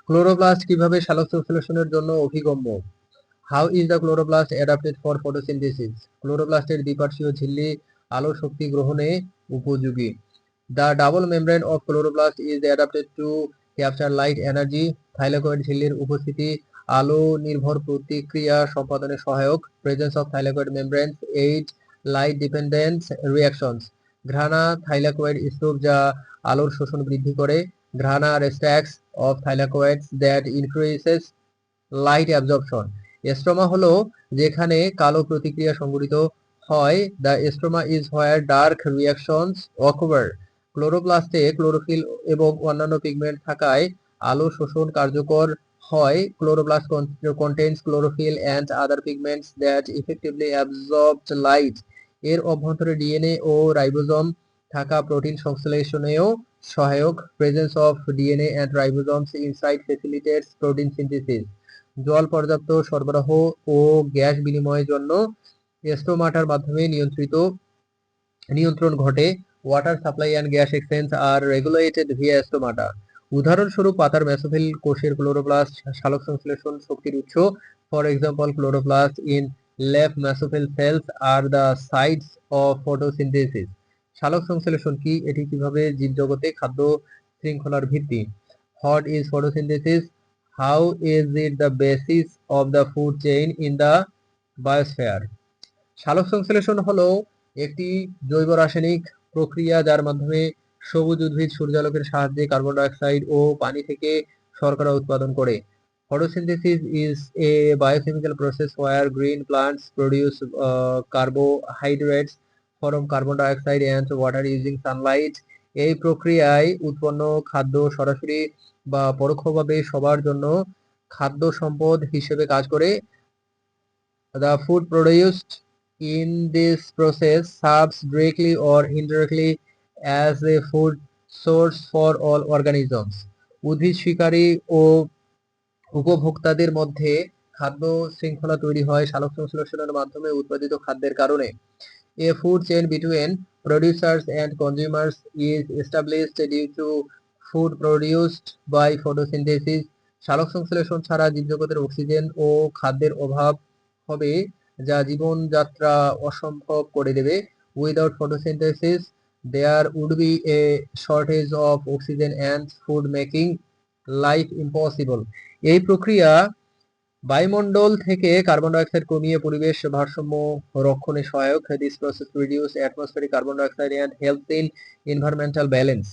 Chloroplast কিভাবে সালোকসংশ্লেষণের জন্য অভিগম্য? How is the chloroplast adapted for photosynthesis? ক্লোরোপ্লাস্টের দ্বিপার্শ্বীয় ঝিল্লি আলো শক্তি গ্রহণে উপযোগী। The double membrane of chloroplast is adapted to capture light energy. Thylakoid ঝিল্লির উপস্থিতি আলো নির্ভর প্রতিক্রিয়া সম্পাদনে সহায়ক। Presence of thylakoid membranes aid light dependent reactions. Grana thylakoid স্তূপ যা আলোর শোষণ বৃদ্ধি করে। Grana stacks of thylakoids that increases light absorption. Stroma হলো যেখানে কালো প্রতিক্রিয়া সংঘটিত হয়। The এস্ট্রোমা is where dark reactions occur. ক্লোরোপ্লাস্টে ক্লোরোফিল এবং অন্যান্য পিগমেন্ট থাকায় আলো শোষণ কার্যকর হয়। Chloroplast contains chlorophyll and other pigments that effectively absorb light. এর অভ্যন্তরে ডিএনএ ও রাইবোজোম থাকা প্রোটিন সংশ্লেষণেও সহায়ক। Presence of DNA and ribosomes inside facilitates protein synthesis. জল পর্যাপ্ত সরবরাহ ও গ্যাস বিনিময়ের জন্য স্টোমাটার মাধ্যমে নিয়ন্ত্রণ ঘটে। Water supply and gas exchange are regulated via stomata. উদাহরণস্বরূপ পাতার মেসোফিল কোষের ক্লোরোপ্লাস্ট সালোক সংশ্লেষণ শক্তির উৎস। For example chloroplast in left mesophyll cells are the sites of photosynthesis. সালোক সংশ্লেষণ কি? এটি কিভাবে জীবজগতে খাদ্য শৃঙ্খলার ভিত্তি? What is photosynthesis? How is it the basis of the food chain in the biosphere? সালোক সংশ্লেষণ হলো একটি জৈব রাসায়নিক প্রক্রিয়া যার মাধ্যমে সবুজ উদ্ভিদ সূর্যালোকের সাহায্যে কার্বন ডাইঅক্সাইড ও পানি থেকে শর্করা উৎপাদন করে। Photosynthesis is a biochemical process where green plants produce carbohydrates from carbon dioxide and water using sunlight. এই প্রক্রিয়ায় উৎপন্ন খাদ্য সরাসরি বা পরোক্ষভাবে সবার জন্য খাদ্য সম্পদ হিসেবে কাজ করে। The food produced in this process serves directly or indirectly as a food source for all organisms. উদ্ভিদ শিকারী ও উপভোক্তাদের মধ্যে খাদ্য শৃঙ্খলা তৈরি হয় সালোক সংশ্লেষণের মাধ্যমে উৎপাদিত খাদ্যের কারণে। A food chain between producers and consumers is established due to food produced by photosynthesis. সালোক সংশ্লেষণ ছাড়া জীবজগতের অক্সিজেন ও খাদ্যের অভাব হবে যা জীবনযাত্রা অসম্ভব করে দেবে। Without photosynthesis there would be a shortage of oxygen and food making life impossible. এই প্রক্রিয়া বায়ুমণ্ডল থেকে কার্বন ডাইঅক্সাইড কমিয়ে পরিবেশ ভারসাম্য রক্ষণে সহায়ক। This process reduce atmospheric carbon dioxide and helps in environmental balance.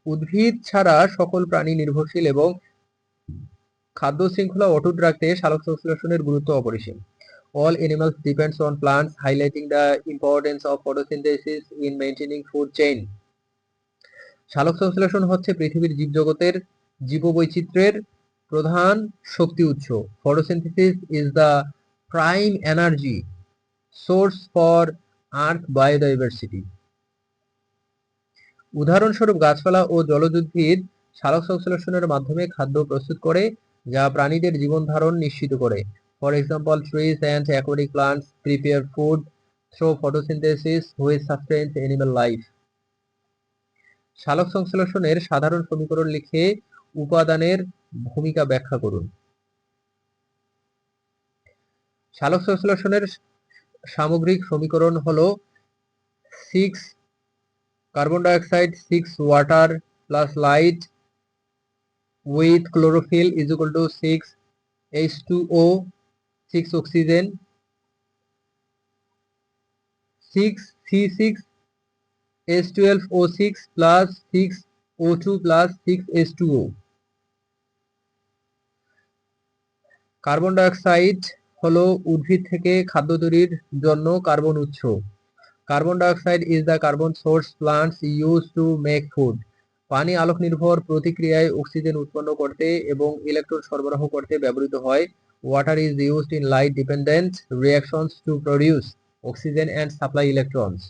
উদ্ভিদ ছাড়া সকল প্রাণী নির্ভরশীল এবং খাদ্য শৃঙ্খলা অটুট রাখতে সালোক সংশ্লেষণের গুরুত্ব অপরিসীম। All animals depends on plants, highlighting the importance of photosynthesis in maintaining food chain. সালোক সংশ্লেষণ হচ্ছে পৃথিবীর জীবজগতের জীববৈচিত্র্যের প্রধান শক্তি উৎস। Photosynthesis is the prime energy source for Earth biodiversity. উদাহরণস্বরূপ গাছপালা ও জলজ উদ্ভিদ সালোক সংশ্লেষণের মাধ্যমে খাদ্য প্রস্তুত করে যা প্রাণীদের জীবন ধারণ নিশ্চিত করে। For example trees and aquatic plants prepare food through photosynthesis which sustains animal life. সালোক সংশ্লেষণের সাধারণ সমীকরণ লিখে উপাদানের ভূমিকা ব্যাখ্যা করুন। সালোক সংশ্লেষণের সামগ্রিক সমীকরণ হলো 6 carbon dioxide 6 water plus light with chlorophyll is equal to 6 H2O 6 oxygen 6 C6 H12O6 plus 6 O2 plus 6 H2O। Carbon dioxide হলো উদ্ভিদ থেকে খাদ্য তৈরির জন্য কার্বন উৎস। Carbon dioxide is the carbon source plants use to make food. পানি আলোক নির্ভর প্রতিক্রিয়ায় অক্সিজেন উৎপন্ন করতে এবং ইলেকট্রন সরবরাহ করতে ব্যবহৃত হয়। Water is used in light dependent reactions to produce oxygen and supply electrons.